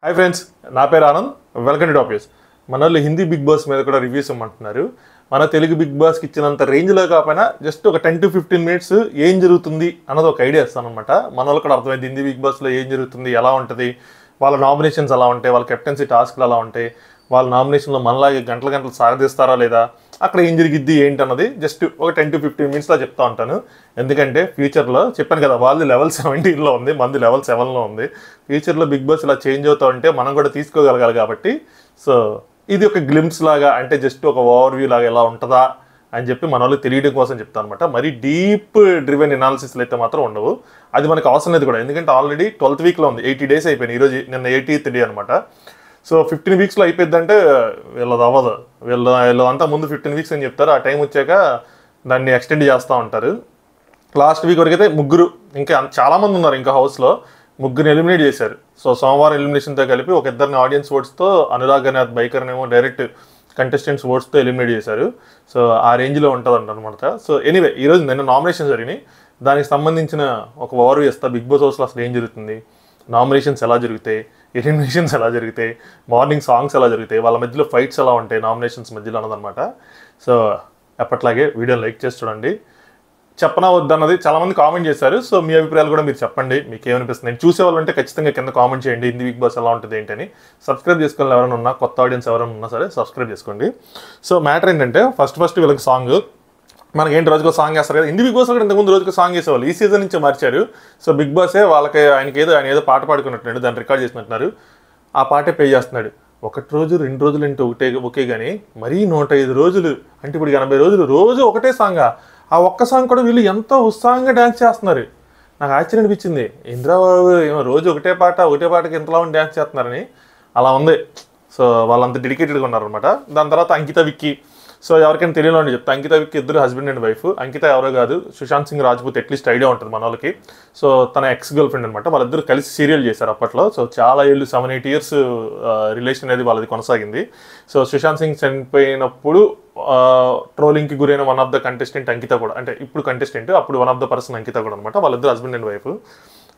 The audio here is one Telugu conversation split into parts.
హాయ్ ఫ్రెండ్స్, నా పేరు ఆనంద్. Welcome to topics. మన వాళ్ళు హిందీ బిగ్ బాస్ మీద కూడా రివ్యూస్ ఇవ్వమంటున్నారు. మన తెలుగు బిగ్ బాస్కి ఇచ్చినంత రేంజ్లో కాకపోయినా జస్ట్ ఒక 10 to 15 మినిట్స్ ఏం జరుగుతుంది అన్నది ఒక ఐడియా ఇస్తాను అనమాట. మన వాళ్ళు కూడా అర్థమైంది హిందీ బిగ్ బాస్లో ఏం జరుగుతుంది, ఎలా ఉంటుంది, వాళ్ళ నామినేషన్స్ ఎలా ఉంటాయి, వాళ్ళ కెప్టెన్సీ టాస్క్లు ఎలా ఉంటాయి, వాళ్ళ నామినేషన్లో మనలాగే గంటల గంటలు సాగదీస్తారా లేదా, అక్కడ ఏం జరిగిద్ది ఏంటి అన్నది జస్ట్ ఒక 10 to 15 మినిట్స్లో చెప్తా ఉంటాను. ఎందుకంటే ఫ్యూచర్లో చెప్పాను కదా, వాళ్ళది లెవెల్ 17లో ఉంది, మంది లెవెల్ 7లో ఉంది. ఫ్యూచర్లో బిగ్ బాస్ ఇలా చేంజ్ అవుతూ ఉంటే మనం కూడా తీసుకోగలగాలి కాబట్టి, సో ఇది ఒక గ్లిమ్స్ లాగా, అంటే జస్ట్ ఒక ఓవర్వ్యూ లాగా ఎలా ఉంటుందా అని చెప్పి మన వాళ్ళకి తెలియడం కోసం చెప్తాను అనమాట. మరి డీప్ డ్రివెన్ ఎనాలిసిస్లు అయితే మాత్రం ఉండవు, అది మనకు అవసరం లేదు కూడా. ఎందుకంటే ఆల్రెడీ 12th వీక్లో ఉంది, 80 days అయిపోయింది. ఈరోజు నిన్న 80th డే అనమాట. సో 15 weeksలో అయిపోద్దంటే వీళ్ళది అవ్వదు. వీళ్ళంతా ముందు 15 weeks అని చెప్తారు, ఆ టైం వచ్చాక దాన్ని ఎక్స్టెండ్ చేస్తూ ఉంటారు. లాస్ట్ వీక్ వరకు అయితే ముగ్గురు, ఇంకా చాలామంది ఉన్నారు ఇంకా హౌస్లో, ముగ్గురు ఎలిమినేట్ చేశారు. సో సోమవారం ఎలిమినేషన్తో కలిపి ఒక ఇద్దరిని ఆడియన్స్ ఓట్స్తో, అనురాగ్ అనే బైకర్నేమో డైరెక్ట్ కంటెస్టెంట్స్ ఓట్స్తో ఎలిమినేట్ చేశారు. సో ఆ రేంజ్లో ఉంటుంది అనమాట. సో ఎనీవే, ఈరోజు నిన్న నామినేషన్ జరిగినాయి, దానికి సంబంధించిన ఒక ఓవర్వ్యూ ఇస్తా. బిగ్ బాస్ హౌస్లో అసలు ఏం జరుగుతుంది, నామినేషన్స్ ఎలా జరుగుతాయి, ఎలిమినేషన్స్ ఎలా జరుగుతాయి, మార్నింగ్ సాంగ్స్ ఎలా జరుగుతాయి, వాళ్ళ మధ్యలో ఫైట్స్ ఎలా ఉంటాయి నామినేషన్స్ మధ్యలో అన్నదన్నమాట. సో ఎప్పట్లాగే వీడియోని లైక్ చేసి చూడండి. చెప్పనా వద్దన్నది చాలామంది కామెంట్ చేశారు. సో మీ అభిప్రాయాలు కూడా మీరు చెప్పండి, మీకు ఏమనిపిస్తుంది. నేను చూసేవాళ్ళు అంటే ఖచ్చితంగా కింద కామెంట్ చేయండి, హిందీ బిగ్ బాస్ ఎలా ఉంటుంది ఏంటని. సబ్స్క్రైబ్ చేసుకోవాలి ఎవరైనా ఉన్నా, కొత్త ఆడియన్స్ ఎవరైనా ఉన్నా సరే సబ్స్క్రైబ్ చేసుకోండి. సో మ్యాటర్ ఏంటంటే, ఫస్ట్ వీళ్ళకి సాంగ్, మనకేంటి రోజుకో సాంగ్ వేస్తారు కదా. హిందీ బిగ్ బాస్ కూడా ఇంతకుముందు రోజుకో సాంగ్ వేసేవాళ్ళు, ఈ సీజన్ నుంచి మార్చారు. సో బిగ్ బాసే వాళ్ళకి, ఆయన ఏదో పాట పాడుకున్నట్టున్నాడు, దాన్ని రికార్డ్ చేసినట్టున్నారు, ఆ పాటే పే చేస్తున్నాడు. 1 రోజు 2 రోజులు అంటే ఓకే కానీ మరీ 105 రోజులు అంటే ఇప్పుడు 80 రోజులు రోజు ఒకటే సాంగా. ఆ ఒక్క సాంగ్ కూడా వీళ్ళు ఎంతో ఉత్సాహంగా డ్యాన్స్ చేస్తున్నారు. నాకు ఆశ్చర్యం అనిపించింది, ఇంద్రబాబు ఏమో రోజు ఒకటే పాటకి ఇంతలా డ్యాన్స్ చేస్తున్నారని. అలా ఉంది. సో వాళ్ళంతా డెడికేటెడ్గా ఉన్నారనమాట. దాని తర్వాత అంకిత విక్కీ. సో ఎవరికైనా తెలియని చెప్తా, అంకిత విక్కీ ఇద్దరు హస్బెండ్ అండ్ వైఫ్. అంకిత ఎవరో కాదు, సుశాంత్ సింగ్ రాజ్పూత్, అట్లీస్ట్ ఐడియా ఉంటుంది మన వాళ్ళకి. సో తన ఎక్స్ గర్ల్ ఫ్రెండ్ అనమాట. వాళ్ళిద్దరు కలిసి సీరియల్ చేశారు అప్పట్లో. సో చాలా ఏళ్ళు, 7-8 years రిలేషన్ అనేది వాళ్ళది కొనసాగింది. సో సుశాంత్ సింగ్ చనిపోయినప్పుడు ట్రోలింగ్కి గురైన వన్ ఆఫ్ ద కంటెస్టెంట్ అంకిత కూడా, అంటే ఇప్పుడు కంటెస్టెంట్, అప్పుడు వన్ ఆఫ్ ద పర్సన్ అంకిత కూడా అనమాట. వాళ్ళిద్దరు హస్బెండ్ అండ్ వైఫ్.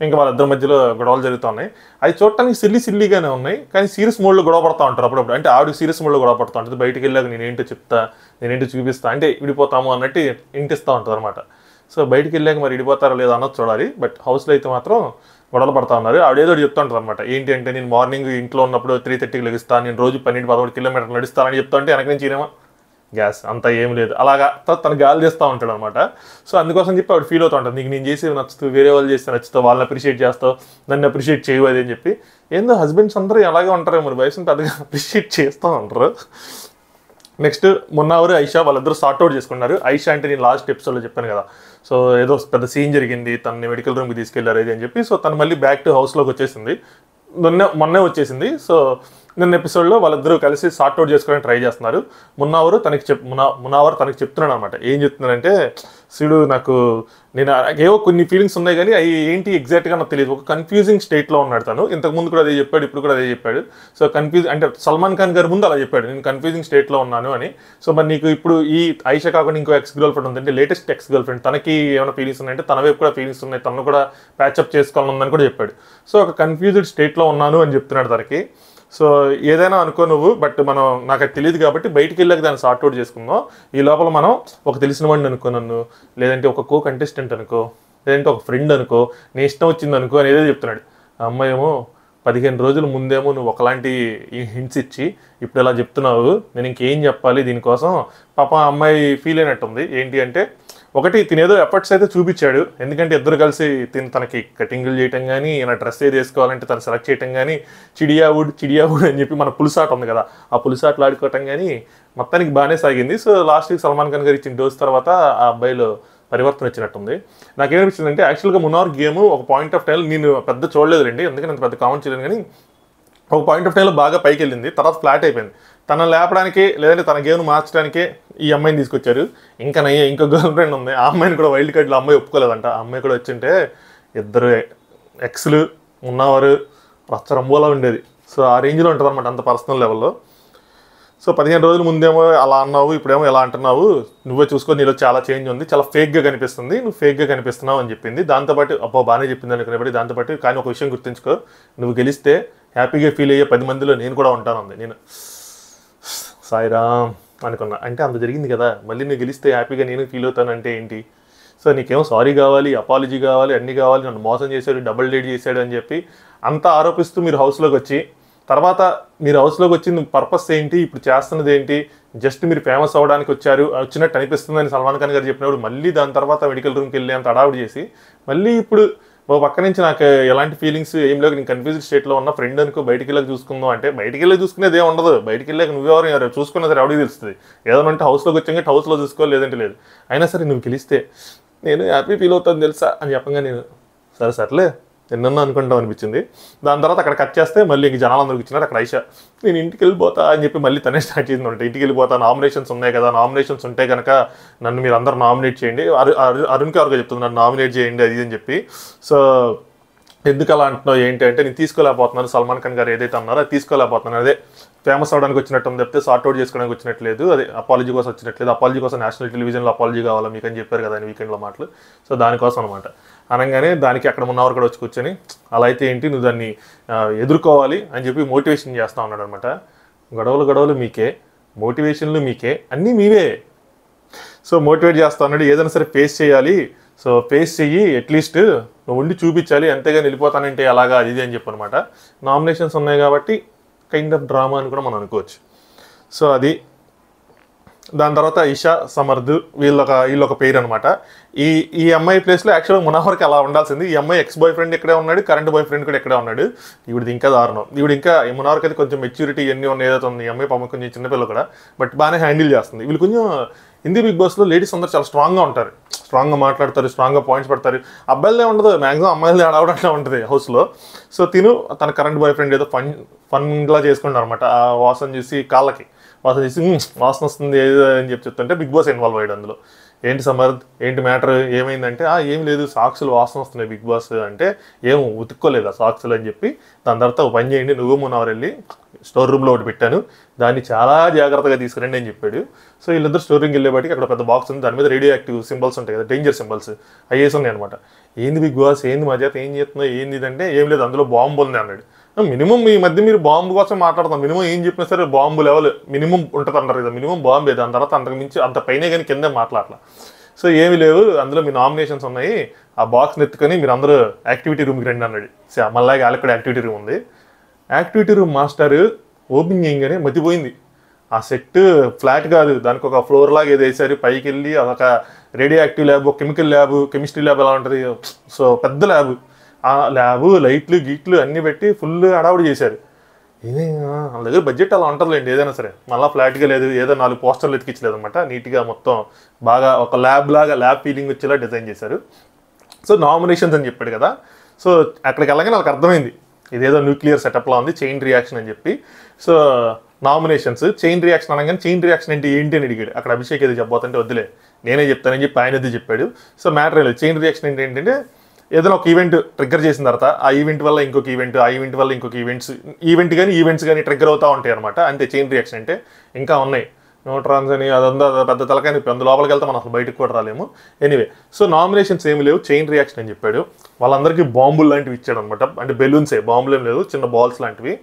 ఇంకా వాళ్ళిద్దరి మధ్యలో గొడవలు జరుగుతున్నాయి. అవి చూడటానికి సిల్లీగానే ఉన్నాయి, కానీ సీరియస్ మోడ్లో గొడవ పడుతూ ఉంటారు అప్పుడప్పుడు. అంటే ఆవిడ సీరియస్ మోడ్లో గొడవ పడుతూ ఉంటుంది, బయటికి వెళ్ళాక నేనేంటో చెప్తా, నేనేంటో చూపిస్తా, అంటే విడిపోతాము అన్నట్టు ఇంటిస్తూ ఉంటుంది అనమాట. సో బయటికి వెళ్ళాక మరి విడిపోతారా లేదా అన్నది చూడాలి. బట్ హౌస్లో అయితే మాత్రం గొడవలు పడుతూ ఉన్నారు. ఆవిడ ఏదో చెప్తూ ఉంటారు అనమాట. ఏంటి అంటే, నేను మార్నింగ్ ఇంట్లో ఉన్నప్పుడు 3:30కి లెగుస్తాను, నేను రోజు 12-13 kilometers నడుస్తానని చెప్తా ఉంటే వెనక నుంచి ఈయనేమో గ్యాస్ అంతా ఏం లేదు, అలాగా తను గాలి చేస్తూ ఉంటాడు అనమాట. సో అందుకోసం చెప్పి ఆవిడ ఫీల్ అవుతూ ఉంటుంది, నీకు నేను చేసేది నచ్చుతూ, వేరే వాళ్ళు చేస్తే నచ్చుతావు, వాళ్ళని అప్రిషియేట్ చేస్తావు, నన్ను అప్రిషియేట్ చేయవు అది అని చెప్పి. ఏందో హస్బెండ్స్ అందరూ ఎలాగే ఉంటారు, మరి వయసుని పెద్దగా అప్రిషియేట్ చేస్తూ ఉంటారు. నెక్స్ట్ మొన్నవరు ఐషా, వాళ్ళిద్దరు సార్ట్అవుట్ చేసుకున్నారు. ఐషా అంటే నేను లాస్ట్ ఎపిసోడ్లో చెప్పాను కదా, సో ఏదో పెద్ద సీన్ జరిగింది, తనని మెడికల్ రూమ్కి తీసుకెళ్లారు అది అని చెప్పి. సో తను మళ్ళీ బ్యాక్ టు హౌస్లోకి వచ్చేసింది, మొన్నే వచ్చేసింది. సో నిన్న ఎపిసోడ్లో వాళ్ళిద్దరూ కలిసి సార్ట్అవుట్ చేసుకోవడానికి ట్రై చేస్తున్నారు. మునావర్ తనకి చెప్తున్నాడు అనమాట. ఏం చెప్తున్నాడంటే, శివుడు నేను ఏవో కొన్ని ఫీలింగ్స్ ఉన్నాయి కానీ అవి ఏంటి ఎగ్జాక్ట్గా నాకు తెలియదు, ఒక కన్ఫ్యూజింగ్ స్టేట్లో ఉన్నాడు తను. ఇంతకుముందు కూడా అదే చెప్పాడు, ఇప్పుడు కూడా అదే చెప్పాడు. సో అంటే సల్మాన్ ఖాన్ గారి ముందు అలా చెప్పాడు, నేను కన్ఫ్యూజింగ్ స్టేట్లో ఉన్నాను అని. సో మరి నీకు ఇప్పుడు ఈ ఐషా కాకుండా ఇంకో ఎక్స్ గర్ల్ ఫ్రెండ్ ఉందంటే, లేటెస్ట్ ఎక్స్ గర్ల్ ఫ్రెండ్, తనకి ఏమైనా ఫీలింగ్స్ ఉన్నాయంటే తన వైపు కూడా ఫీలింగ్స్ ఉన్నాయి, తను కూడా ప్యాచప్ చేసుకోవాలని ఉందని కూడా చెప్పాడు. సో ఒక కన్ఫ్యూజ్డ్ స్టేట్లో ఉన్నాను అని చెప్తున్నాడు తనకి. సో ఏదైనా అనుకో నువ్వు, బట్ నాకు అది తెలియదు కాబట్టి బయటికి వెళ్ళాక దాన్ని సార్ట్అవుట్ చేసుకుందాం. ఈ లోపల మనం ఒక తెలిసిన వాడిని అనుకో నన్ను, లేదంటే ఒక కో కంటెస్టెంట్ అనుకో, లేదంటే ఒక ఫ్రెండ్ అనుకో, నీ ఇష్టం వచ్చింది అనుకో అని ఏదో చెప్తున్నాడు. అమ్మాయి ఏమో 15 రోజుల ముందేమో నువ్వు ఒకలాంటి హింట్స్ ఇచ్చి ఇప్పుడు ఇలా చెప్తున్నావు, నేను ఇంకేం చెప్పాలి దీనికోసం. పాప అమ్మాయి ఫీల్ అయినట్టుంది. ఏంటి అంటే, ఒకటి తినేదో ఎఫర్ట్స్ అయితే చూపించాడు, ఎందుకంటే ఇద్దరు కలిసి తనకి కటింగ్లు చేయటం కానీ, ఇలా డ్రెస్ ఏది వేసుకోవాలంటే తను సెలెక్ట్ చేయటం కానీ, చిడియావుడ్ అని చెప్పి మన పులిసాట ఉంది కదా, ఆ పులిసాట్లు ఆడుకోవటం కానీ మొత్తానికి బాగానే సాగింది. So last week Salman Khan గారు ఇచ్చిన డోస్ తర్వాత ఆ అబ్బాయిలో పరివర్తన వచ్చినట్టుంది. నాకేమనిపించిందంటే, యాక్చువల్గా మునావర్ గేమ్ ఒక పాయింట్ ఆఫ్ టైం నేను పెద్ద చూడలేదులేండి, ఎందుకంటే నేను పెద్ద కామెంట్ చేయలేదు, కానీ ఒక పాయింట్ ఆఫ్ టైంలో బాగా పైకి వెళ్ళింది, తర్వాత ఫ్లాట్ అయిపోయింది. తనను లేపడానికి లేదంటే తన గేమ్ను మార్చడానికే ఈ అమ్మాయిని తీసుకొచ్చారు. ఇంకా ఇంకో గర్ల్ ఫ్రెండ్ ఉంది, ఆ అమ్మాయిని కూడా వైల్డ్ కార్డ్లో అమ్మాయి ఒప్పుకోలేదంట. ఆ అమ్మాయి కూడా వచ్చింటే ఇద్దరు ఎక్స్లు ఉన్నవారు రచ్చరంబోలా ఉండేది. సో ఆ రేంజ్లో ఉంటుంది అనమాట, అంత పర్సనల్ లెవెల్లో. సో 15 రోజుల ముందేమో అలా అన్నావు, ఇప్పుడేమో ఎలా అంటున్నావు, నువ్వే చూసుకో, నీలో చాలా చేంజ్ ఉంది, చాలా ఫేక్గా కనిపిస్తుంది, నువ్వు ఫేక్గా కనిపిస్తున్నావు అని చెప్పింది. దాంతోపాటు బాగానే చెప్పింది అనుకునేప్పటి దాంతోపాటు, కానీ ఒక విషయం గుర్తుంచుకో, నువ్వు గెలిస్తే హ్యాపీగా ఫీల్ అయ్యే 10 మందిలో నేను కూడా ఉంటాను. నేను సాయిరామ్ అనుకున్నా. అంటే అంత జరిగింది కదా, మళ్ళీ నువ్వు గెలిస్తే హ్యాపీగా నేను ఫీల్ అవుతాను అంటే ఏంటి? సో నీకేమో సారీ కావాలి, అపాలజీ కావాలి, అన్నీ కావాలి, నన్ను మోసం చేశాడు, డబుల్ డేట్ చేశాడు అని చెప్పి అంతా ఆరోపిస్తూ మీరు హౌస్లోకి వచ్చి, తర్వాత మీరు హౌస్లోకి వచ్చిన పర్పస్ ఏంటి, ఇప్పుడు చేస్తున్నది ఏంటి, జస్ట్ మీరు ఫేమస్ అవ్వడానికి వచ్చినట్టు అనిపిస్తుందని సల్మాన్ ఖాన్ గారు చెప్పినప్పుడు మళ్ళీ దాని తర్వాత మెడికల్ రూమ్కి వెళ్ళి అంత అడావిడి చేసి మళ్ళీ ఇప్పుడు ఓ పక్క నుంచి నాకు ఎలాంటి ఫీలింగ్స్ ఏం లేవు, నేను కన్ఫ్యూజ్డ్ స్టేట్లో ఉన్న ఫ్రెండ్ అనుకో బయటికి వెళ్ళక చూసుకుందాం అంటే బయటికి వెళ్ళి చూసుకునేది ఏం ఉండదు. బయటికి వెళ్ళాక నువ్వెవరు చూసుకున్నా సరే ఎవరికి తెలుస్తుంది. ఏదైనా అంటే హౌస్లోకి వచ్చాక హౌస్లో చూసుకోవాలి, లేదంటే లేదు. అయినా సరే నువ్వు గెలిస్తే నేను హ్యాపీ ఫీల్ అవుతాను తెలుసా అని చెప్పగా నేను సర్లే నిన్న అనుకుంటాం అనిపించింది. దాని తర్వాత అక్కడ కట్ చేస్తే మళ్ళీ ఇంక జనాలందరికి ఇచ్చినారు. అక్కడ ఐషా నేను ఇంటికి వెళ్ళిపోతా అని చెప్పి మళ్ళీ తనే స్టార్ట్ చేసింది అంటే ఇంటికి వెళ్ళిపోతా, నామినేషన్స్ ఉన్నాయి కదా, నామినేషన్స్ ఉంటే కనుక నన్ను మీరు అందరూ నామినేట్ చేయండి, అరుణ్కి ఎవరిగా చెప్తుంది నన్ను నామినేట్ చేయండి అది అని చెప్పి. సో ఎందుకు అలా అంటున్నావు ఏంటి అంటే నేను తీసుకోలేకపోతున్నాను, సల్మాన్ ఖాన్ గారు ఏదైతే అన్నారో అది తీసుకోలేకపోతున్నాను, అదే ఫేమస్ అవడానికి వచ్చినట్టు చెప్తే సార్ట్అవుట్ చేసుకోవడానికి వచ్చినట్లేదు, అదే అపాలజీ కోసం వచ్చినట్లేదు, అపాలజీ కోసం నేషనల్ టెలివిజన్లో అపాలజీ కావాలా మీకు అని చెప్పారు కదా అని వీకెండ్లో మాటలు. సో దానికోసం అనమాట అనగానే దానికి అక్కడ ఉన్నవారు కూడా వచ్చి కూర్చొని అలా అయితే ఏంటి నువ్వు దాన్ని ఎదుర్కోవాలి అని చెప్పి మోటివేషన్ చేస్తూ ఉన్నాడు అనమాట. గొడవలు మీకే, మోటివేషన్లు మీకే, అన్నీ మీవే. సో మోటివేట్ చేస్తా ఉన్నాడు, ఏదైనా సరే ఫేస్ చేయాలి, సో ఫేస్ చెయ్యి, అట్లీస్ట్ నువ్వు ఉండి చూపించాలి, అంతేగా వెళ్ళిపోతానంటే అలాగా అది అని చెప్పు అనమాట. నామినేషన్స్ ఉన్నాయి కాబట్టి కైండ్ ఆఫ్ డ్రామా అని కూడా మనం అనుకోవచ్చు. సో అది దాని తర్వాత ఇషా సమర్థ్ వీళ్ళొక పేరు అనమాట. ఈ అమ్మాయి ప్లేస్లో యాక్చువల్గా మునావర్కి అలా ఉండాల్సింది. ఈ అమ్మాయి ఎక్స్ బాయ్ ఫ్రెండ్ ఇక్కడే ఉన్నాడు, కరెంట్ బాయ్ ఫ్రెండ్ కూడా ఇక్కడే ఉన్నాడు. ఇవిడిది ఇంకా దారుణం. ఇంకా మునావర్కి అయితే కొంచెం మెచ్యూరిటీ ఇవన్నీ ఉన్నాయి ఏదైతే ఉంది. ఈ అమ్మాయి పాపం కొంచెం చిన్నపిల్ల కూడా, బట్ బాగానే హ్యాండిల్ చేస్తుంది. వీళ్ళు కొంచెం హిందీ బిగ్ బాస్లో లేడీస్ అందరూ చాలా స్ట్రాంగ్గా ఉంటారు, స్ట్రాంగ్గా మాట్లాడతారు, స్ట్రాంగ్గా పాయింట్స్ పడతారు. అబ్బాయిలే ఉండదు, మ్యాక్సిమం అమ్మాయిలే అడవడంలా ఉంటుంది హౌస్లో. సో తన కరెంట్ బాయ్ ఫ్రెండ్ ఏదో ఫన్గా చేసుకుంటారు అనమాట. ఆ వాసన చూసి కాళ్ళకి వాసన చేసి వాసన వస్తుంది ఏదో అని చెప్తుంటే బిగ్ బాస్ ఇన్వాల్వ్ అయ్యాడు అందులో. ఏంటి సమర్థ్ ఏంటి మ్యాటర్ ఏమైందంటే ఏం లేదు సాక్సులు వాసన వస్తున్నాయి బిగ్ బాస్ అంటే ఏం ఉతుక్కోలేదు ఆ సాక్సులు అని చెప్పి దాని తర్వాత ఒక పని చేయండి నువ్వు మునవరు వెళ్ళి స్టోర్ రూమ్లో ఒకటి పెట్టాను దాన్ని చాలా జాగ్రత్తగా తీసుకురండి అని చెప్పాడు. సో వీళ్ళిద్దరు స్టోర్ రూమ్కి వెళ్ళేవాటికి అక్కడ పెద్ద బాక్స్ ఉంది, దాని మీద రేడియో యాక్టివ్ సింబల్స్ ఉంటాయి కదా, డేంజర్ సింబల్స్ అయ్యేసి ఉన్నాయి అనమాట. ఏంది బిగ్ బాస్ ఏంది మధ్య ఏం చేస్తున్నావు ఏంది ఇదంటే ఏం లేదు అందులో బాంబు ఉంది అన్నాడు. మినిమం ఈ మధ్య మీరు బాంబు కోసం మాట్లాడతాం, మినిమం ఏం చెప్పినా సరే బాంబు లెవెల్ మినిమం ఉంటుంది అంటారు కదా, మినిమం బాంబే, దాని తర్వాత అంతకు మించి అంత పైనే కానీ కింద మాట్లాడలా. సో ఏమి లేవు అందులో మీ నామినేషన్స్ ఉన్నాయి, ఆ బాక్స్ని ఎత్తుకొని మీరు అందరూ యాక్టివిటీ రూమ్కి రండి అన్నాడు. మళ్ళీ వాళ్ళకి కూడా యాక్టివిటీ రూమ్ ఉంది. యాక్టివిటీ రూమ్ మాస్టర్ ఓపెనింగ్ చేయగానే మతిపోయింది. ఆ సెట్ ఫ్లాట్ కాదు, దానికి ఒక ఫ్లోర్ లాగా ఏదో వేసారు, పైకి వెళ్ళి అదొక radio active lab, chemical lab, chemistry lab ఎలా ఉంటుంది. సో పెద్ద ల్యాబ్, ఆ ల్యాబ్ లైట్లు గీట్లు అన్నీ పెట్టి ఫుల్ హడావుడి చేశారు. వాళ్ళ దగ్గర బడ్జెట్ అలా ఉంటుందిలేండి ఏదైనా సరే, మళ్ళీ ఫ్లాట్గా లేదు ఏదో 4 పోస్టర్లు ఎతికించలేదు అనమాట, నీట్గా మొత్తం బాగా ఒక ల్యాబ్ లాగా ల్యాబ్ ఫీలింగ్ వచ్చేలా డిజైన్ చేశారు. సో నామినేషన్స్ అని చెప్పాడు కదా, సో అక్కడికి వెళ్ళగానే నాకు అర్థమైంది ఇదేదో న్యూక్లియర్ సెటప్లా ఉంది, చైన్ రియాక్షన్ అని చెప్పి. సో నామినేషన్స్ చైన్ రియాక్షన్ అనగానే చైన్ రియాక్షన్ అంటే ఏంటి అని అడిగాడు. అక్కడ అభిషేక్ ఏదో చెప్పబోతుంటే వద్దులే నేనే చెప్తానని చెప్పి ఆయన ఏదో చెప్పాడు. సో మ్యాటర్ లేదు, చైన్ రియాక్షన్ ఏంటంటే ఏదైనా ఒక ఈవెంట్ ట్రిగ్గర్ చేసిన తర్వాత ఆ ఈవెంట్ వల్ల ఇంకొక ఈవెంట్, ఆ ఈవెంట్ వల్ల ఇంకొక ఈవెంట్స్ కానీ ట్రిగ్గర్ అవుతూ ఉంటాయి అనమాట. అంతే చైన్ రియాక్షన్ అంటే. ఇంకా ఉన్నాయి న్యూట్రాన్స్ అని అదంతా పెద్ద తలకాని, అందు లోపలికి వెళ్తే మనం అసలు బయటకు కూడా రాలేము. ఎనీవే సో నామినేషన్స్ ఏమి లేవు, చైన్ రియాక్షన్ అని చెప్పాడు. వాళ్ళందరికీ బాంబులు లాంటివి ఇచ్చాడు అనమాట, అంటే బెలూన్సే, బాంబులు ఏం లేదు, చిన్న బాల్స్ లాంటివి.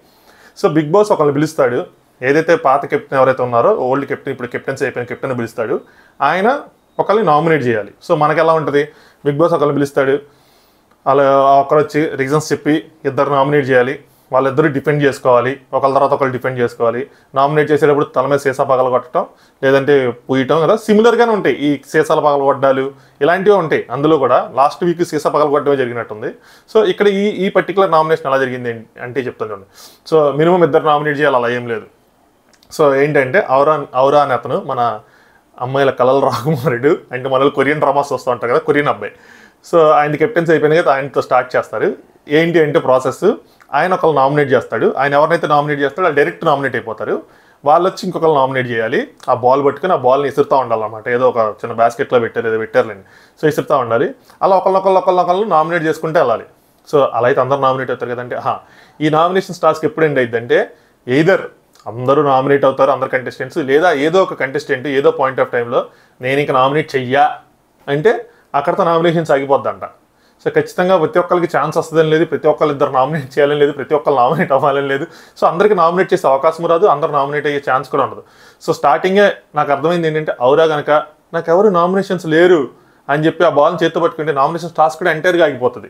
సో బిగ్ బాస్ ఒకరిని పిలుస్తాడు, ఏదైతే పాత కెప్టెన్ ఎవరైతే ఉన్నారో ఓల్డ్ కెప్టెన్, ఇప్పుడు కెప్టెన్స్ అయిపోయిన కెప్టెన్ పిలుస్తాడు, ఆయన ఒకరిని నామినేట్ చేయాలి. సో మనకు ఎలా ఉంటుంది, బిగ్ బాస్ ఒకరిని పిలుస్తాడు, అలా ఒకరు వచ్చి రీజన్స్ చెప్పి ఇద్దరు నామినేట్ చేయాలి, వాళ్ళిద్దరూ డిఫెండ్ చేసుకోవాలి, ఒకళ్ళ తర్వాత ఒకళ్ళు డిఫెండ్ చేసుకోవాలి. నామినేట్ చేసేటప్పుడు తల మీద సీసా పగల కొట్టడం లేదంటే పూయటం కదా, సిమిలర్గానే ఉంటాయి ఈ సీసాల పగల కొట్టాలు ఇలాంటివి ఉంటాయి. అందులో కూడా లాస్ట్ వీక్ సీసా పగల కొట్టడమే జరిగినట్టుంది. సో ఇక్కడ ఈ పర్టికులర్ నామినేషన్ ఎలా జరిగింది అంటే చెప్తాను చూడండి. సో మినిమం ఇద్దరు నామినేట్ చేయాలి, అలా ఏం లేదు. సో ఏంటంటే ఔరా అని అతను మన అమ్మాయిల కలల రాకుమారుడు, అంటే మనలో కొరియన్ డ్రామాస్ వస్తూ ఉంటారు కదా, కొరియన్ అబ్బాయి. సో ఆయన కెప్టెన్స్ అయిపోయినాయి కదా, ఆయనతో స్టార్ట్ చేస్తారు. ఏంటి అంటే ప్రాసెస్, ఆయన ఒకళ్ళు నామినేట్ చేస్తాడు, ఆయన ఎవరినైతే నామినేట్ చేస్తాడో వాళ్ళు డైరెక్ట్ నామినేట్ అయిపోతారు. వాళ్ళు వచ్చి ఇంకొకరు నామినేట్ చేయాలి, ఆ బాల్ పట్టుకుని ఆ బాల్ని ఇసురుతూ ఉండాలన్నమాట, ఏదో ఒక చిన్న బాస్కెట్లో పెట్టారులేండి. సో ఇసురుతూ ఉండాలి, అలా ఒకళ్ళు నామినేట్ చేసుకుంటే వెళ్ళాలి. సో అలా అయితే అందరూ నామినేట్ అవుతారు కదంటే. ఈ నామినేషన్ టాస్క్ ఎప్పుడు ఎండ్ అయిందంటే ఎయిదర్ అందరూ నామినేట్ అవుతారు అందరు కంటెస్టెంట్స్, లేదా ఏదో ఒక కంటెస్టెంట్ ఏదో పాయింట్ ఆఫ్ టైంలో నేను ఇంకా నామినేట్ చెయ్యా అంటే అక్కడతో నామినేషన్స్ ఆగిపోద్దంట. సో ఖచ్చితంగా ప్రతి ఒక్కరికి ఛాన్స్ వస్తుందని లేదు, ప్రతి ఒక్కరు ఇద్దరు నామినేట్ చేయాలని లేదు, ప్రతి ఒక్కరు నామినేట్ అవ్వాలని లేదు. సో అందరికి నామినేట్ చేసే అవకాశం రాదు, అందరు నామినేట్ అయ్యే ఛాన్స్ కూడా ఉండదు. సో స్టార్టింగే నాకు అర్థమైంది ఏంటంటే ఔరా కనుక నాకు ఎవరు నామినేషన్స్ లేరు అని చెప్పి ఆ బాల్ని చేత్తో పట్టుకుంటే నామినేషన్స్ టాస్క్ కూడా ఎంటైర్గా ఆగిపోతుంది.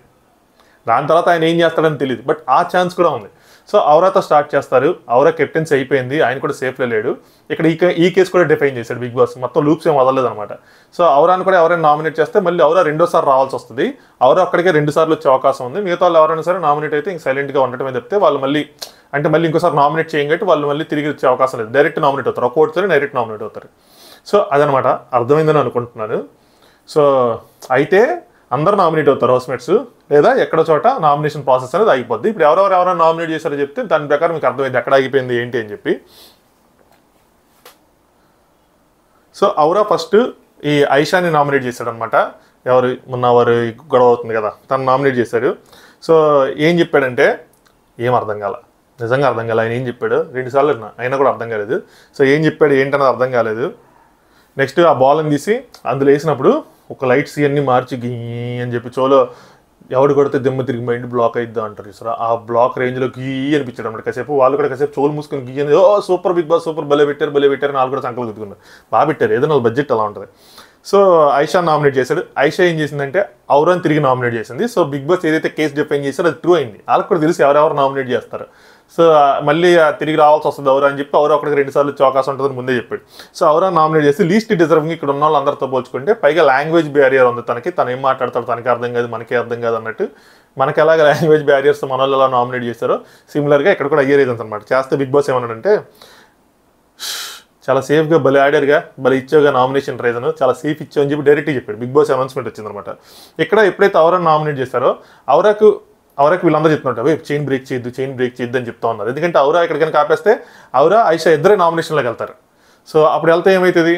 దాని తర్వాత ఆయన ఏం చేస్తాడని తెలియదు, బట్ ఆ ఛాన్స్ కూడా ఉంది. సో ఔరాతో స్టార్ట్ చేస్తారు. ఔరా కెప్టెన్సీ అయిపోయింది, ఆయన కూడా సేఫ్లో లేడు. ఇక్కడ ఈ కేసు కూడా డిఫైన్ చేశాడు బిగ్ బాస్, మొత్తం లూప్స్ ఏం వదలలేదు అనమాట. సో ఔరాని కూడా ఎవరైనా నామినేట్ చేస్తే మళ్ళీ ఔరా రెండోసారి రావాల్సి వస్తుంది. ఔరా అక్కడికే 2 సార్లు వచ్చే అవకాశం ఉంది. మిగతా వాళ్ళు ఎవరైనా సరే నామినేట్ అయితే ఇంక సైలెంట్గా ఉండటమే చెప్తే వాళ్ళు మళ్ళీ ఇంకోసారి నామినేట్ చేయగట్టి వాళ్ళు మళ్ళీ తిరిగి వచ్చే అవకాశం లేదు. డైరెక్ట్ నామినేట్ అవుతారు, ఒక ఓటుతో డైరెక్ట్ నామినేట్ అవుతారు. సో అదనమాట, అర్థమైందని అనుకుంటున్నాను. సో అయితే అందరూ నామినేట్ అవుతారు హౌస్మేట్స్, లేదా ఎక్కడో చోట నామినేషన్ ప్రాసెస్ అనేది ఆగిపోద్ది. ఇప్పుడు ఎవరైనా నామినేట్ చేశారో చెప్తే దాని ప్రకారం మీకు అర్థమైంది ఎక్కడ ఆగిపోయింది ఏంటి అని చెప్పి. సో ఔరా ఫస్ట్ ఈ ఐషాని నామినేట్ చేశాడు అనమాట. ఎవరు మొన్నవారు గొడవ అవుతుంది కదా, తను నామినేట్ చేశాడు. సో ఏం చెప్పాడంటే ఏం అర్థం కాల, నిజంగా అర్థం కాలే. ఆయన ఏం చెప్పాడు 2 సార్లు అయినా కూడా అర్థం కాలేదు. సో ఏం చెప్పాడు ఏంటన్నది అర్థం కాలేదు. నెక్స్ట్ ఆ బాల్ని తీసి అందులో వేసినప్పుడు ఒక లైట్స్ ఇవన్నీ మార్చి గీ అని చెప్పి చోలో ఎవడు కొడితే దెమ్మ తిరిగి మైండ్ బ్లాక్ అయిద్దా అంటారు చూసారా, ఆ బ్లాక్ రేంజ్లో గీ అనిపించాడు అన్నమాట. కాసేపు వాళ్ళు కూడా కాసేపు చోలు మూసుకొని గీ అని, ఓ సూపర్ బిగ్ బాస్ సూపర్ భలే పెట్టారు వాళ్ళు కూడా సంకలు గుర్తుకున్నారు, బాగా పెట్టారు, ఏదైనా బడ్జెట్ అలా ఉంటుంది. సో ఐషా నామినేట్ చేశాడు. ఐషా ఏం చేసిందంటే ఔరాని తిరిగి నామినేట్ చేసింది. సో బిగ్ బాస్ ఏదైతే కేసు డిఫైన్ చేశారో అది ట్రూ అయింది. వాళ్ళకి కూడా తెలిసి ఎవరెవరు నామినేట్ చేస్తారు. సో మళ్ళీ తిరిగి రావాల్సి వస్తుంది ఔరా అని చెప్పి ఔరా ఒకటికి 2 సార్లు వచ్చే అవకాశం ఉంటుందని ముందే చెప్పాడు. సో ఔరా నామినేట్ చేసి లీస్ట్ డిజర్వింగ్ ఇక్కడ ఉన్న వాళ్ళు అందరితో పోల్చుకుంటే, పైగా లాంగ్వేజ్ బ్యారియర్ ఉంది తనకి, తను ఏం మాట్లాడతాడు తనకి అర్థం కాదు, మనకే అర్థం కాదు అన్నట్టు. మనకి ఎలాగ లాంగ్వేజ్ బ్యారియర్స్ మన వాళ్ళు ఎలా నామినేట్ చేస్తారో సిమిలర్గా ఇక్కడ కూడా అయ్యే రీజన్స్ అనమాట. చేస్తే బిగ్ బాస్ ఏమన్నాడంటే చాలా సేఫ్గా భలే ఆడారుగా, భలే ఇచ్చావుగా నామినేషన్ రీజన్, చాలా సేఫ్ ఇచ్చావు అని చెప్పి డైరెక్ట్గా చెప్పాడు. బిగ్ బాస్ అనౌన్స్మెంట్ వచ్చిందనమాట. ఇక్కడ ఎప్పుడైతే ఔరాని నామినేట్ చేస్తారో ఔరాకు వీళ్ళందరూ చెప్తున్నారు చైన్ బ్రేక్ చేయొద్దు అని చెప్తా ఉన్నారు. ఎందుకంటే ఔరా ఇక్కడ కనుక ఆపేస్తే ఔరా ఐషా ఇద్దరే నామినేషన్లోకి వెళ్తారు. సో అప్పుడు వెళ్తే ఏమవుతుంది,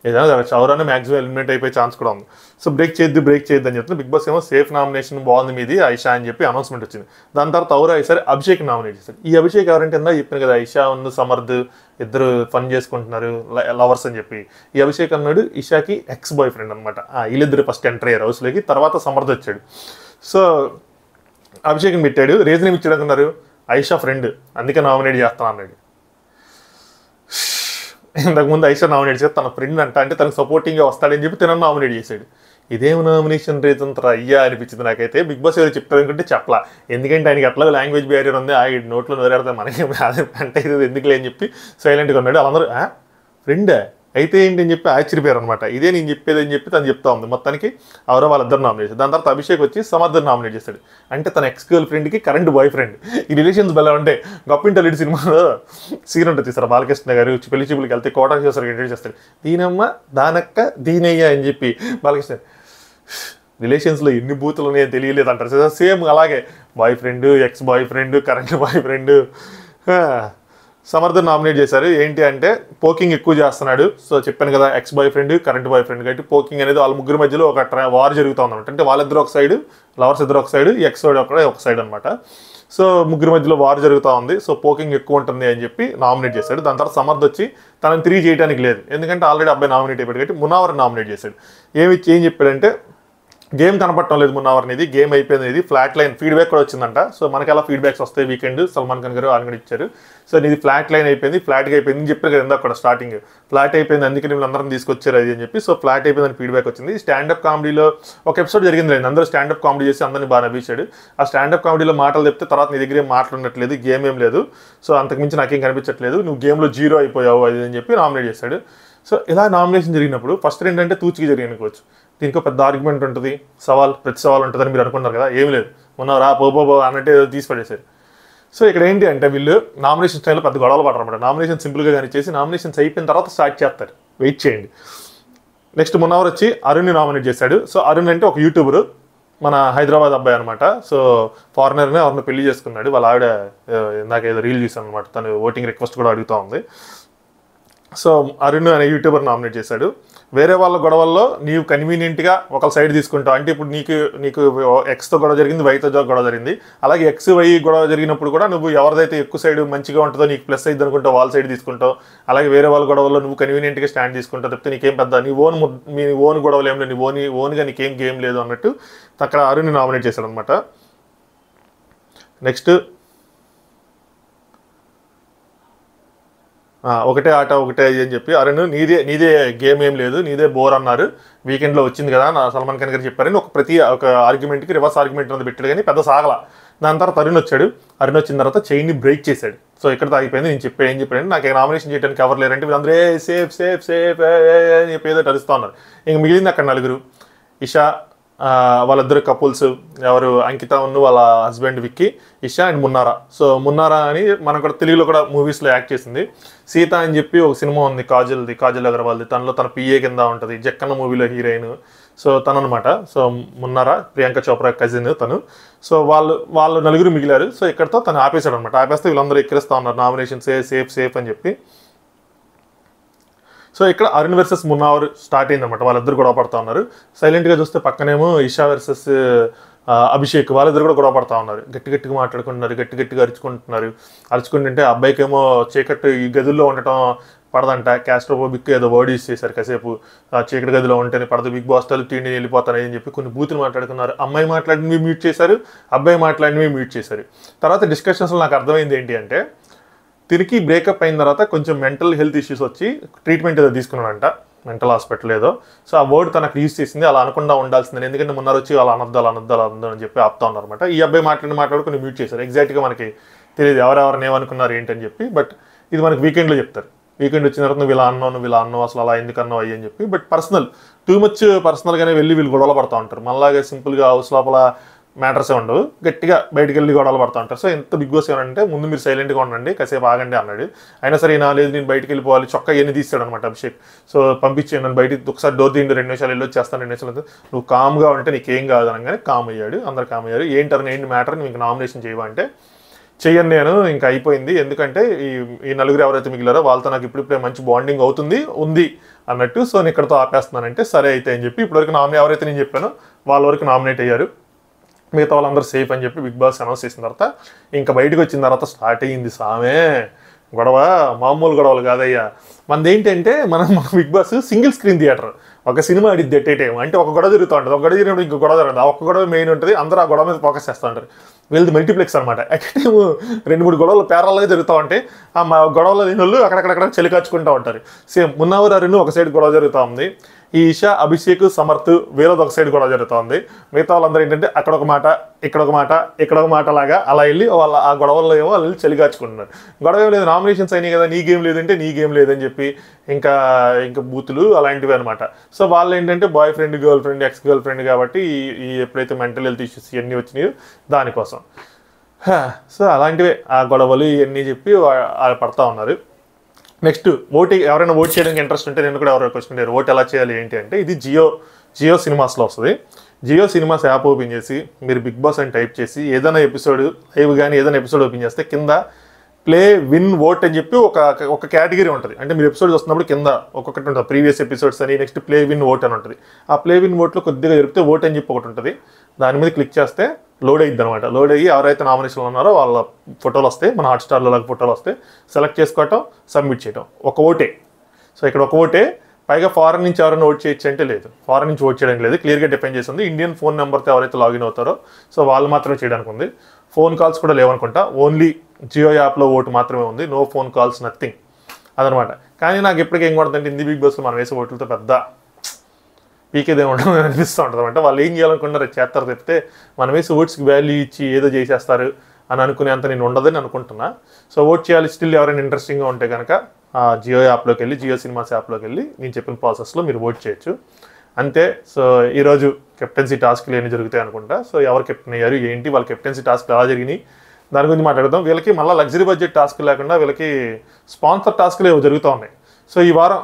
ఏదైనా జరగచ్చు, ఔరానే మ్యాక్సిమం ఎలిమినేట్ అయిపోయే ఛాన్స్ కూడా ఉంది. సో బ్రేక్ చేయొద్దు అని చెప్తుంది. బిగ్ బాస్ ఏమో సేఫ్ నామినేషన్ బాగుంది మీది ఐషా అని చెప్పి అనౌన్స్మెంట్ వచ్చింది. దాని తర్వాత ఔరా ఈసారి అభిషేక్ నామినేట్ చేశారు. ఈ అభిషేక్ ఎవరంటే ఇందా చెప్పాను కదా, ఐషా సమర్థ్ ఇద్దరు ఫన్ చేసుకుంటున్నారు లవర్స్ అని చెప్పి. ఈ అభిషేక్ అన్నాడు ఇషాకి ఎక్స్ బాయ్ ఫ్రెండ్ అనమాట. వీళ్ళిద్దరు ఫస్ట్ ఎంటర్ అయ్యారు హౌస్లోకి, తర్వాత సమర్థ్ వచ్చాడు. సో అభిషేక్ని పెట్టాడు. రీజన్ ఏమి ఇచ్చాడు అనుకున్నారు, ఐషా ఫ్రెండ్ అందుకే నామినేట్ చేస్తాను అన్నాడు. ఇంతకుముందు ఐషా నామినేట్ చేస్తే తన ఫ్రెండ్ అంటే తనకు సపోర్టింగ్గా వస్తాడని చెప్పి తనను నామినేట్ చేశాడు. ఇదేం నామినేషన్ రీజన్ అయ్యా అనిపించింది నాకైతే. బిగ్ బాస్ ఏదో చెప్తారు అనుకుంటే చెప్పలా, ఎందుకంటే ఆయనకి ఎట్లా లాంగ్వేజ్ బ్యారియర్ ఉంది, ఆ నోట్లో నోరేడితే మనకి అంటే ఇది ఎందుకులే అని చెప్పి సైలెంట్గా ఉన్నాడు. వాళ్ళందరూ ఫ్రెండే అయితే ఏంటి అని చెప్పి ఆశ్చర్యపోయారు అనమాట. ఇదే నేను చెప్పేది అని చెప్పి తను చెప్తా ఉంది. మొత్తానికి ఎవరో వాళ్ళిద్దరు నామినేట్ చేశారు. దాని తర్వాత అభిషేక్ వచ్చి సమర్థన్ నామినేట్ చేశాడు. అంటే తన ఎక్స్ గర్ల్ ఫ్రెండ్కి కరెంట్ బాయ్ ఫ్రెండ్. ఈ రిలేషన్స్ బలా ఉంటే గొప్పింటల్లిడి సినిమాలో సీన్ ఉంటుంది సార్, బాలకృష్ణ గారు పెళ్లి చూపులకి వెళ్తే కోటా చేస్తారు, ఇంటర్వ్యూ చేస్తాడు, దీనమ్మ దానక్క దీనయ్య అని చెప్పి బాలకృష్ణ. రిలేషన్స్లో ఎన్ని బూతులు ఉన్నాయో తెలియలేదు అంటారు. సేమ్ అలాగే boyfriend, ex boyfriend, current boyfriend. సమర్థన్ నామినేట్ చేశారు. ఏంటి అంటే పోకింగ్ ఎక్కువ చేస్తున్నాడు. సో చెప్పాను కదా, ex boyfriend, current boyfriend, కాబట్టి పోకింగ్ అనేది వాళ్ళ ముగ్గురు మధ్యలో ఒక వార్ జరుగుతూ ఉందన్నమాట. అంటే వాళ్ళిద్దరు ఒక సైడ్, లవర్స్ ఇద్దరు ఒక సైడ్, ఎక్స్ ఒక సైడ్ అనమాట. సో ముగ్గురు మధ్యలో వార్ జరుగుతూ ఉంది. సో పోకింగ్ ఎక్కువ ఉంటుంది అని చెప్పి నామినేట్ చేశాడు. దాని తర్వాత సమర్థ్ వచ్చి తనని తిరిగి చేయడానికి లేదు, ఎందుకంటే ఆల్రెడీ అబ్బాయి నామినేట్ అయిపోయాడు కాబట్టి మునావర్ నామినేట్ చేశాడు. ఏం చెప్పాడంటే గేమ్ కనపడటం లేదు మున్నావర్నిది, గేమ్ అయిపోయింది, ఇది ఫ్లాట్ లైన్ ఫీడ్బ్యాక్ కూడా వచ్చిందంట. సో మనకి ఎలా ఫీడ్బ్యాక్స్ వస్తాయి వీకెండ్ సల్మాన్ ఖాన్ గారు ఆయన ఇచ్చారు. సో ఇది ఫ్లాట్ లైన్ అయిపోయింది, ఫ్లాట్గా అయిపోయింది అని చెప్పారు కదా ఇందాక కూడా స్టార్టింగ్, ఫ్లాట్ అయిపోయింది అందుకే వీళ్ళు అందరం తీసుకొచ్చారు అది అని చెప్పి. సో ఫ్లాట్ అయిపోయిందని ఫీడ్బ్యాక్ వచ్చింది. స్టాండప్ కామెడీలో ఒక ఎపిసోడ్ జరిగింది, అందరూ స్టాండప్ కామెడీ చేసి అందరినీ బాగా నవ్వించాడు. ఆ స్టాండప్ కామెడీలో మాటలు చెప్తే తర్వాత నీ దగ్గర ఏం మాట్లాడట్లేదు, గేమ్ ఏం లేదు, సో అంతకుమించి నాకేం కనిపించట్లేదు, నువ్వు గేమ్లో 0 అయిపోయావు అది అని చెప్పి నామినేట్ చేశాడు. సో ఇలా నామినేషన్ జరిగినప్పుడు ఫస్ట్ ఏంటంటే తూచికి జరిగి అనుకోవచ్చు, దీనికి పెద్ద ఆర్గ్యుమెంట్ ఉంటుంది, ప్రతి సవాల్ ఉంటుందని మీరు అనుకున్నారు కదా, ఏం లేదు, మొన్న పో అన్నట్టు తీసి పడేశారు. సో ఇక్కడ ఏంటి అంటే వీళ్ళు నామినేషన్ టైంలో పెద్ద గొడవలు పడరు అనమాట. నామినేషన్ సింపుల్గా కానీ చేసి నామినేషన్స్ అయిపోయిన తర్వాత స్టార్ట్ చేస్తారు, వెయిట్ చేయండి. నెక్స్ట్ మొన్నవర్ వచ్చి అరుణ్ని నామినేట్ చేశాడు. సో అరుణ్ అంటే ఒక యూట్యూబర్, మన హైదరాబాద్ అబ్బాయి అనమాట. సో ఫారినర్నే ఎవరిని పెళ్లి చేసుకున్నాడు, వాళ్ళ ఆవిడ ఇందాక ఏదో రీల్ చూసాను అనమాట, తను ఓటింగ్ రిక్వెస్ట్ కూడా అడుగుతూ ఉంది. సో అరుణ్ అనే యూట్యూబర్ నామినేట్ చేశాడు. వేరే వాళ్ళ గొడవల్లో నీవు కన్వీనియంట్గా ఒక సైడ్ తీసుకుంటావు. అంటే ఇప్పుడు నీకు ఎక్స్తో గొడవ జరిగింది, వైతో గొడవ జరిగింది. అలాగే ఎక్స్ వై గొడవ జరిగినప్పుడు కూడా నువ్వు ఎవరిదైతే ఎక్కువ సైడ్ మంచిగా ఉంటుందో, నీకు ప్లస్ అయింది అనుకుంటావు, వాళ్ళ సైడ్ తీసుకుంటావు. అలాగే వేరే వాళ్ళ గొడవల్లో నువ్వు కన్వీనియంట్గా స్టాండ్ తీసుకుంటావు తప్పితే నీకేం పెద్ద మీ ఓన్ గొడవలు ఏం లేదు, ఓన్గా నీకేం గేమ్ లేదు అన్నట్టు అక్కడ అరుణ్ని నామినేట్ చేశాడు అనమాట. నెక్స్ట్ ఒకటే ఆట ఒకటే అని చెప్పి అరుణ్ నీదే గేమ్ ఏం లేదు, నీదే బోర్ అన్నారు. వీకెండ్లో వచ్చింది కదా నా సల్మాన్ ఖాన్ గారు చెప్పారని ఒక ఆర్గ్యుమెంట్కి రివర్స్ ఆర్గ్యుమెంట్ అనేది పెట్టాడు, కానీ పెద్ద సాగల. దాని తర్వాత అరుణ్ వచ్చాడు. అరుణ్ వచ్చిన తర్వాత చైన్ని బ్రేక్ చేశాడు. సో ఇక్కడ ఆగిపోయింది. నేను ఏం చెప్పాను, నాకు నామినేషన్ చేయడానికి ఎవరు లేరంటే వీళ్ళందరూ సేఫ్ సేఫ్ సేఫ్ అని చెప్పి ఏదో అరుస్తూ ఉన్నారు. ఇంక మిగిలింది అక్కడ నలుగురు. ఇషా, వాళ్ళిద్దరు కపుల్స్, ఎవరు అంకిత ఉన్న వాళ్ళ husband Vicky, Isha and Munawar. So Munawar అని మనం కూడా తెలుగులో కూడా మూవీస్లో యాక్ట్ చేసింది. సీత అని చెప్పి ఒక సినిమా ఉంది కాజల్ అగర్వాల్ది, తనలో తన పిఏ కింద ఉంటుంది, జక్కన్న మూవీలో హీరోయిన్. సో తను అనమాట. సో మున్నారా ప్రియాంక చోప్రా కజిన్ తను. సో వాళ్ళు నలుగురు మిగిలారు. సో ఇక్కడతో తను ఆపేశాడు అనమాట. ఆపేస్తే వీళ్ళందరూ ఎక్కిరిస్తూ ఉన్నారు నామినేషన్ సేఫ్ సేఫ్ అని చెప్పి. సో ఇక్కడ అరుణ్ వర్సెస్ మున్నావర్ స్టార్ట్ అయిందన్నమాట. వాళ్ళిద్దరు గొడవ పడుతూ ఉన్నారు. సైలెంట్గా చూస్తే పక్కనేమో ఇషా వర్సెస్ అభిషేక్, వాళ్ళిద్దరు కూడా గొడవ పడుతూ ఉన్నారు. గట్టిగా మాట్లాడుకుంటున్నారు, గట్టిగా అరుచుకుంటుంటే అబ్బాయికి ఏమో చీకటి ఈ గదుల్లో ఉండటం పడదంట, క్యాస్ట్రోఫోబిక్ ఏదో వర్డ్ యూస్ చేశారు. కాసేపు చీకటి గదిలో ఉంటేనే పడదు, బిగ్ బాస్ తల్లి తిండి వెళ్ళిపోతానని అని చెప్పి కొన్ని బూతులు మాట్లాడుకున్నారు. అమ్మాయి మాట్లాడినవి మ్యూట్ చేశారు, అబ్బాయి మాట్లాడినవి మ్యూట్ చేశారు. తర్వాత డిస్కషన్స్లో నాకు అర్థమైంది ఏంటి అంటే, తిరిగి బ్రేకప్ అయిన తర్వాత కొంచెం మెంటల్ హెల్త్ ఇష్యూస్ వచ్చి ట్రీట్మెంట్ ఏదో తీసుకున్నాడంట, మెంటల్ హాస్పిటల్ ఏదో. సో ఆ వర్డ్ తనకు యూజ్ చేసింది, అలా అనకుండా ఉండాల్సిందని. ఎందుకంటే మున్నారు వచ్చి అలా అనద్దు అని చెప్పి ఆపుతా ఉన్నారనమాట. ఈ అబ్బాయి మాట్లాడి కొన్ని మ్యూట్ చేశారు. ఎగ్జాక్ట్గా మనకి తెలియదు ఎవరెవరిని ఏమనుకున్నారు ఏంటని చెప్పి. బట్ ఇది మనకి వీకెండ్లో చెప్తారు. వీకెండ్ వచ్చిన తర్వాత నువ్వు ఇలా అన్నావు అసలు అలా ఎందుకు అన్నావు అయ్యి అని చెప్పి. బట్ టూ మచ్ పర్సనల్గానే వీళ్ళు గొడవలు పడుతూ ఉంటారు. మళ్ళాగే సింపుల్గా హౌస్ లోపల మ్యాటర్సే ఉండవు, గట్టిగా బయటికి వెళ్ళి గొడవలు పడుతూ ఉంటారు. సో ఎంత బిగ్ బాస్ ఏమంటే, ముందు మీరు సైలెంట్గా ఉండండి, కాసేపు ఆగండి అన్నాడు. అయినా సరే లేదు నేను బయటికి వెళ్ళిపోవాలి, చొక్కా ఇవన్నీ తీస్తాడు అనమాట అభిషేక్. సో పంపించాను నన్ను బయటికి, ఒకసారి డోర్ తీయండి, 2 నిమిషాలు వెళ్ళి వచ్చేస్తాను, 2 నిమిషాలు నువ్వు కామ్గా ఉంటే నీకేం కాదు అనగానే కామ్ అయ్యాడు. అందరు కామ్ అయ్యారు. ఏంటి మ్యాటర్, మీకు నామినేషన్ చేయమంటే చెయ్యను నేను, ఇంకా అయిపోయింది. ఎందుకంటే ఈ నలుగురు ఎవరైతే మిగిలారో వాళ్ళతో నాకు ఇప్పుడిప్పుడే మంచి బాండింగ్ ఉంది అన్నట్టు. సో నేను ఇక్కడతో ఆపేస్తున్నానంటే సరే అయితే అని చెప్పి ఇప్పటివరకు ఎవరైతే నేను చెప్పానో వాళ్ళ వరకు నామినేట్ అయ్యారు. మిగతా వాళ్ళందరూ సేఫ్ అని చెప్పి బిగ్ బాస్ అనౌన్స్ చేసిన తర్వాత ఇంకా బయటకు వచ్చిన తర్వాత స్టార్ట్ అయ్యింది సామే గొడవ. మామూలు గొడవలు కాదయ్యా. మనది ఏంటంటే మన big boss single screen theatre. ఒక సినిమా ఆడిద్ది ఎట్ ఏ టైం. అంటే ఒక గొడవ జరుగుతూ ఉంటుంది, ఒక గొడవ జరిగినప్పుడు ఇంకో గొడవ జరుగుతుంది. ఆ ఒక్క గొడవ మెయిన్ ఉంటుంది, అందరూ ఆ గొడవ మీద ఫోకస్ చేస్తూ ఉంటారు. వీళ్ళది మల్టీప్లెక్స్ అనమాట. ఎట్ ఏ టైం 2-3 గొడవలు పేరాలుగా జరుగుతూ ఉంటాయి. ఆ గొడవలు లేని వాళ్ళు అక్కడక్కడ చెలికాచుకుంటూ ఉంటారు. సేమ్ మున్నావర్ అరుణ్ ఒక సైడ్ గొడవ జరుగుతూ ఉంది, ఈ ఈషా అభిషేక్ సమర్థ్ వేరేది ఒక సైడ్ గొడవ జరుగుతుంది. మిగతా వాళ్ళందరూ ఏంటంటే అక్కడ ఒక మాట ఇక్కడ ఒక మాట లాగా అలా వెళ్ళి వాళ్ళ ఆ గొడవల్లో ఏమో వాళ్ళు చెలిగాచుకుంటున్నారు. గొడవ ఏం లేదు, నామినేషన్స్ అయినాయి కదా, నీ గేమ్ లేదంటే నీ గేమ్ లేదని చెప్పి ఇంకా బూతులు అలాంటివి అనమాట. సో వాళ్ళు ఏంటంటే boy friend girl friend ex girl friend కాబట్టి ఈ ఎప్పుడైతే మెంటల్ హెల్త్ ఇష్యూస్ ఇవన్నీ వచ్చినాయో దానికోసం. సో అలాంటివే ఆ గొడవలు ఇవన్నీ చెప్పి పడతా ఉన్నారు. నెక్స్ట్ ఎవరైనా ఓట్ చేయడానికి ఇంట్రెస్ట్ ఉంటే నేను కూడా ఎవరైనా క్వశ్చన్ అయ్యారు, ఓట్ ఎలా చేయాలి ఏంటి అంటే, ఇది జియో సినిమాస్లో వస్తుంది. జియో సినిమాస్ యాప్ ఓపెన్ చేసి మీరు బిగ్ బాస్ అని టైప్ చేసి ఏదైనా ఎపిసోడ్ లైవ్ కానీ ఏదైనా ఎపిసోడ్ ఓపెన్ చేస్తే కింద ప్లే విన్ ఓట్ అని చెప్పి ఒక కేటగిరీ ఉంటుంది. అంటే మీరు ఎపిసోడ్ వస్తున్నప్పుడు కింద ఒక్కొక్కటి ఉంటుంది, ప్రీవియస్ ఎపిసోడ్స్ అని, నెక్స్ట్ ప్లే విన్ ఓట్ అని ఉంటుంది. ఆ ప్లే విన్ ఓట్లో కొద్దిగా జరిపితే ఓట్ అని చెప్పి ఒకటి ఉంటుంది. దాని మీద క్లిక్ చేస్తే లోడ్ అయ్యిద్ది అనమాట. లోడ్ అయ్యి ఎవరైతే నామినేషన్లు ఉన్నారో వాళ్ళ ఫోటోలు వస్తాయి, మన హాట్స్టార్లో ఫోటోలు వస్తాయి. సెలెక్ట్ చేసుకోవటం, సబ్మిట్ చేయటం, ఒక ఓటే. సో ఇక్కడ ఒక ఓటే. పైగా ఫారెన్ నుంచి ఎవరైనా ఓట్ చేయొచ్చు అంటే లేదు, ఫారెన్ నుంచి ఓట్ చేయడానికి లేదు, క్లియర్గా డిఫైన్ చేసింది. ఇండియన్ ఫోన్ నెంబర్తో ఎవరైతే లాగిన్ అవుతారో సో వాళ్ళు మాత్రమే చేయడానికి ఉంది. ఫోన్ కాల్స్ కూడా లేవనుకుంటా, ఓన్లీ జియో యాప్లో ఓటు మాత్రమే ఉంది, నో ఫోన్ కాల్స్ నథింగ్ అదనమాట. కానీ నాకు ఎప్పటికీ ఏం కొడుతుంటే హిందీ బిగ్ బాస్లో మనం వేసే ఓట్లతో పెద్ద పీకేదేమి ఉండదు అనిపిస్తూ ఉంటుంది అనమాట. వాళ్ళు ఏం చేయాలనుకుంటారు చేస్తారు తప్పితే మనం వేసి ఓట్స్కి వాల్యూ ఇచ్చి ఏదో చేసేస్తారు అని అనుకునేంత నేను ఉండదని అనుకుంటున్నా. సో ఓట్ చేయాలి స్టిల్ ఎవరైనా ఇంట్రెస్టింగ్గా ఉంటే కనుక జియో యాప్లోకి వెళ్ళి, జియో సినిమాస్ యాప్లోకి వెళ్ళి నేను చెప్పిన ప్రాసెస్లో మీరు ఓట్ చేయొచ్చు అంతే. సో ఈరోజు కెప్టెన్సీ టాస్క్లు ఏమి జరుగుతాయి అనుకుంటా. సో ఎవరు కెప్టెన్ అయ్యారు ఏంటి, వాళ్ళ కెప్టెన్సీ టాస్క్లు ఎలా జరిగినాయి దాని గురించి మాట్లాడదాం. వీళ్ళకి మళ్ళీ లగ్జరీ బడ్జెట్ టాస్క్ లేకుండా వీళ్ళకి స్పాన్సర్ టాస్క్లు ఏవో జరుగుతూ ఉన్నాయి. సో ఈ వారం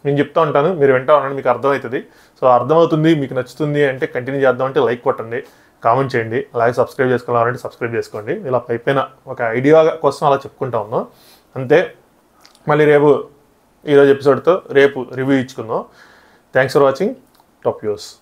నేను చెప్తా ఉంటాను, మీరు వింటా ఉండండి, మీకు అర్థమవుతుంది. సో అర్థమవుతుంది, మీకు నచ్చుతుంది అంటే కంటిన్యూ చేద్దామంటే లైక్ కొట్టండి, కామెంట్ చేయండి, అలాగే సబ్స్క్రైబ్ చేసుకోవాలంటే సబ్స్క్రైబ్ చేసుకోండి. ఇలా పైపైన ఒక ఐడియా కోసం అలా చెప్పుకుంటా ఉన్నాం అంతే. మళ్ళీ రేపు ఈరోజు ఎపిసోడ్తో రేపు రివ్యూ ఇచ్చుకుందాం. Thanks for watching top views.